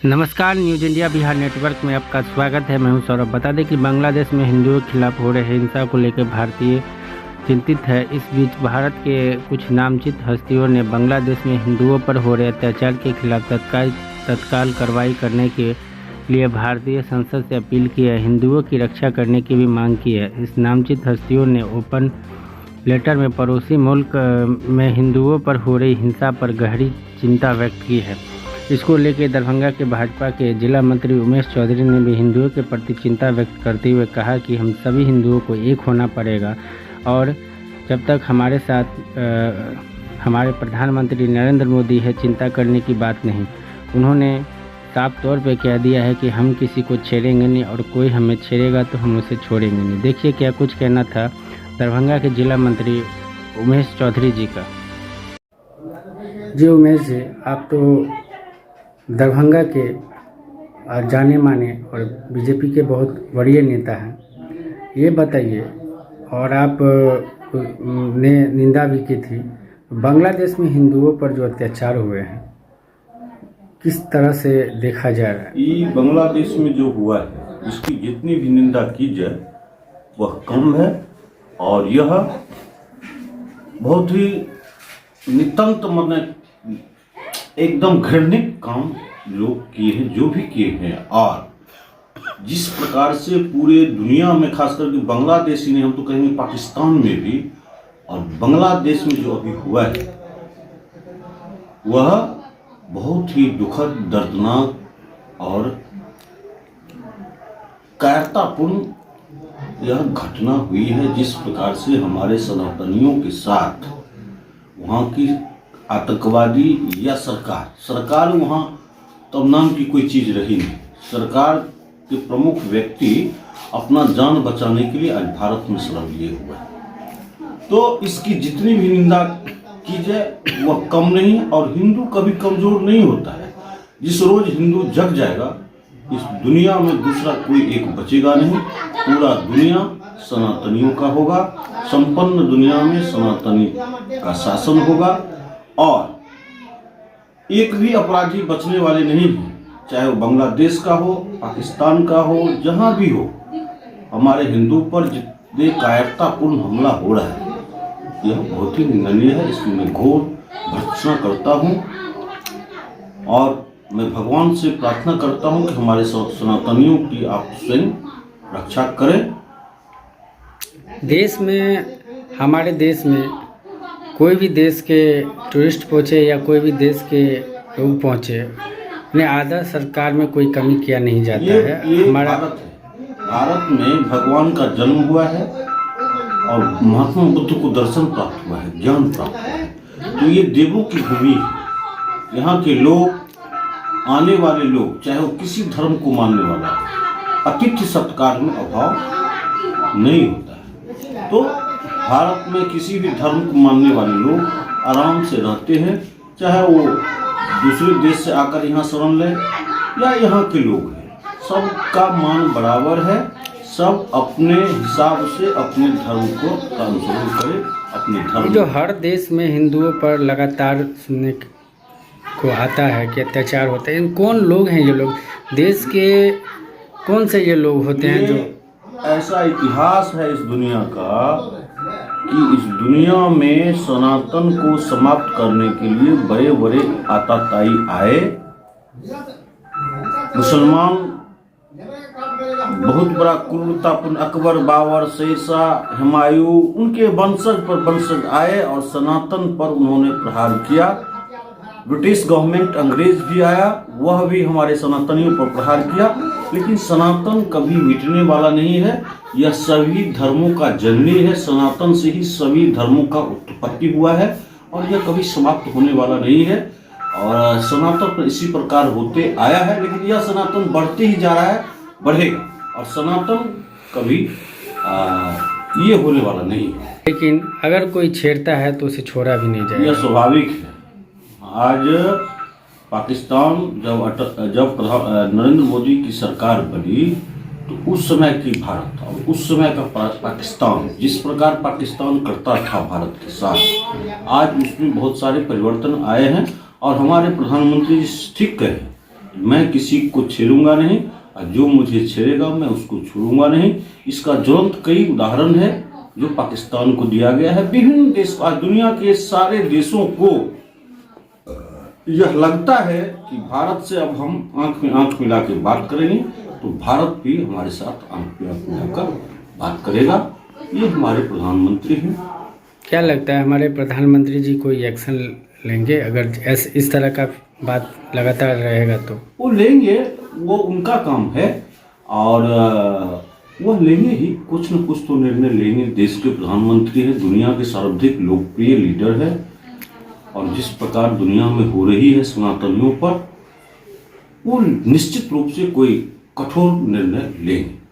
नमस्कार, news India Bihar network में आपका स्वागत है। मैं हूं सौरभ। बता दें कि बांग्लादेश में हिंदुओं के खिलाफ हो रहे हिंसा को लेकर भारतीय चिंतित है। इस बीच भारत के कुछ नामचीन हस्तियों ने बांग्लादेश में हिंदुओं पर हो रहे अत्याचार के खिलाफ तत्काल कार्रवाई करने के लिए भारतीय संसद से अपील की है। हिंदुओं की रक्षा करने की भी मांग की है। इस नामचीन हस्तियों ने ओपन लेटर में पड़ोसी मुल्क में हिंदुओं पर हो रही हिंसा पर गहरी चिंता व्यक्त की है। इसको लेकर दरभंगा के भाजपा के जिला मंत्री उमेश चौधरी ने भी हिंदुओं के प्रति चिंता व्यक्त करते हुए कहा कि हम सभी हिंदुओं को एक होना पड़ेगा और जब तक हमारे साथ हमारे प्रधानमंत्री नरेंद्र मोदी है, चिंता करने की बात नहीं। उन्होंने साफ तौर पे कह दिया है कि हम किसी को छेड़ेंगे नहीं और कोई हमें छेड़ेगा तो हम उसे छोड़ेंगे नहीं। देखिए क्या कुछ कहना था दरभंगा के जिला मंत्री उमेश चौधरी जी का। जी उमेश जी, आप तो दरभंगा के जाने माने और बीजेपी के बहुत वरीय नेता हैं। ये बताइए, और आप ने निंदा भी की थी, बांग्लादेश में हिंदुओं पर जो अत्याचार हुए हैं किस तरह से देखा जा रहा है? ये बांग्लादेश में जो हुआ है इसकी जितनी भी निंदा की जाए वह कम है और यह बहुत ही नितांत मतलब एकदम घृणित काम लोग किए हैं, जो भी किए हैं। और जिस प्रकार से पूरे दुनिया में, खास करके बांग्लादेश ही नहीं, हम तो कहेंगे पाकिस्तान में भी और बांग्लादेश में जो अभी हुआ है वह बहुत ही दुखद, दर्दनाक और कायरतापूर्ण यह घटना हुई है। जिस प्रकार से हमारे सनातनियों के साथ वहाँ की आतंकवादी या सरकार वहाँ तब नाम की कोई चीज रही नहीं। सरकार के प्रमुख व्यक्ति अपना जान बचाने के लिए आज भारत में शरण लिए हुए हैं। तो इसकी जितनी भी निंदा की जाए वह कम नहीं, और हिंदू कभी कमजोर नहीं होता है। जिस रोज हिंदू जग जाएगा इस दुनिया में दूसरा कोई एक बचेगा नहीं। पूरा दुनिया सनातनियों का होगा, संपन्न दुनिया में सनातनी का शासन होगा और एक भी अपराधी बचने वाले नहीं हैं। चाहे वो बांग्लादेश का हो, पाकिस्तान का हो, जहां भी हो, हमारे हिंदू पर जितने कायरतापूर्ण हमला हो रहा है यह बहुत ही निंदनीय है। इसकी मैं घोर भर्त्सना करता हूं और मैं भगवान से प्रार्थना करता हूं कि हमारे सनातनियों की आप स्वयं रक्षा करें। देश में, हमारे देश में कोई भी देश के टूरिस्ट पहुँचे या कोई भी देश के लोग पहुँचे, उन्हें आदर सरकार में कोई कमी किया नहीं जाता है। ये हमारा भारत में भगवान का जन्म हुआ है और महात्मा बुद्ध को दर्शन प्राप्त हुआ है, ज्ञान प्राप्त हुआ है। तो ये देवों की भूमि है। यहाँ के लोग, आने वाले लोग, चाहे वो किसी धर्म को मानने वाला हो, अतिथि सत्कार में अभाव नहीं होता है। तो भारत में किसी भी धर्म को मानने वाले लोग आराम से रहते हैं, चाहे वो दूसरे देश से आकर यहाँ शरण लें या यहाँ के लोग हैं। सबका मान बराबर है। सब अपने हिसाब से अपने धर्म को अनुसरण करें, अपने धर्म। जो हर देश में हिंदुओं पर लगातार सुनने को आता है कि अत्याचार होता है, इन कौन लोग हैं ये लोग? देश के कौन से ये लोग होते हैं? जो ऐसा इतिहास है इस दुनिया का कि इस दुनिया में सनातन को समाप्त करने के लिए बड़े बड़े आताताई आए। मुसलमान बहुत बड़ा क्रूरतापूर्ण अकबर, बाबर, शेरशाह, हुमायूं, उनके वंशज पर वंशज आए और सनातन पर उन्होंने प्रहार किया। ब्रिटिश गवर्नमेंट, अंग्रेज भी आया, वह भी हमारे सनातनियों पर प्रहार किया। लेकिन सनातन कभी मिटने वाला नहीं है। यह सभी धर्मों का जननी है। सनातन से ही सभी धर्मों का उत्पत्ति हुआ है और यह कभी समाप्त होने वाला नहीं है। और सनातन इसी प्रकार होते आया है, लेकिन यह सनातन बढ़ते ही जा रहा है, बढ़ेगा। और सनातन कभी ये होने वाला नहीं है। लेकिन अगर कोई छेड़ता है तो उसे छोड़ा भी नहीं जाएगा। यह स्वाभाविक है। आज पाकिस्तान जब नरेंद्र मोदी की सरकार बनी तो उस समय की भारत और उस समय का पाकिस्तान, जिस प्रकार पाकिस्तान करता था भारत के साथ, आज उसमें बहुत सारे परिवर्तन आए हैं। और हमारे प्रधानमंत्री जी ठीक कहे मैं किसी को छेड़ूंगा नहीं और जो मुझे छेड़ेगा मैं उसको छोड़ूंगा नहीं। इसका ज्वलंत कई उदाहरण है जो पाकिस्तान को दिया गया है। विभिन्न देश, आज दुनिया के सारे देशों को यह लगता है कि भारत से अब हम आंख में आंख मिला के बात करेंगे तो भारत भी हमारे साथ आंख में आंख मिलाकर बात करेगा। ये हमारे प्रधानमंत्री हैं। क्या लगता है हमारे प्रधानमंत्री जी कोई एक्शन लेंगे अगर इस तरह का बात लगातार रहेगा तो? वो लेंगे, वो उनका काम है और वो लेंगे ही, कुछ न कुछ तो निर्णय लेंगे। देश के प्रधानमंत्री है, दुनिया के सर्वाधिक लोकप्रिय लीडर है और जिस प्रकार दुनिया में हो रही है सनातनियों पर, वो निश्चित रूप से कोई कठोर निर्णय लेंगे।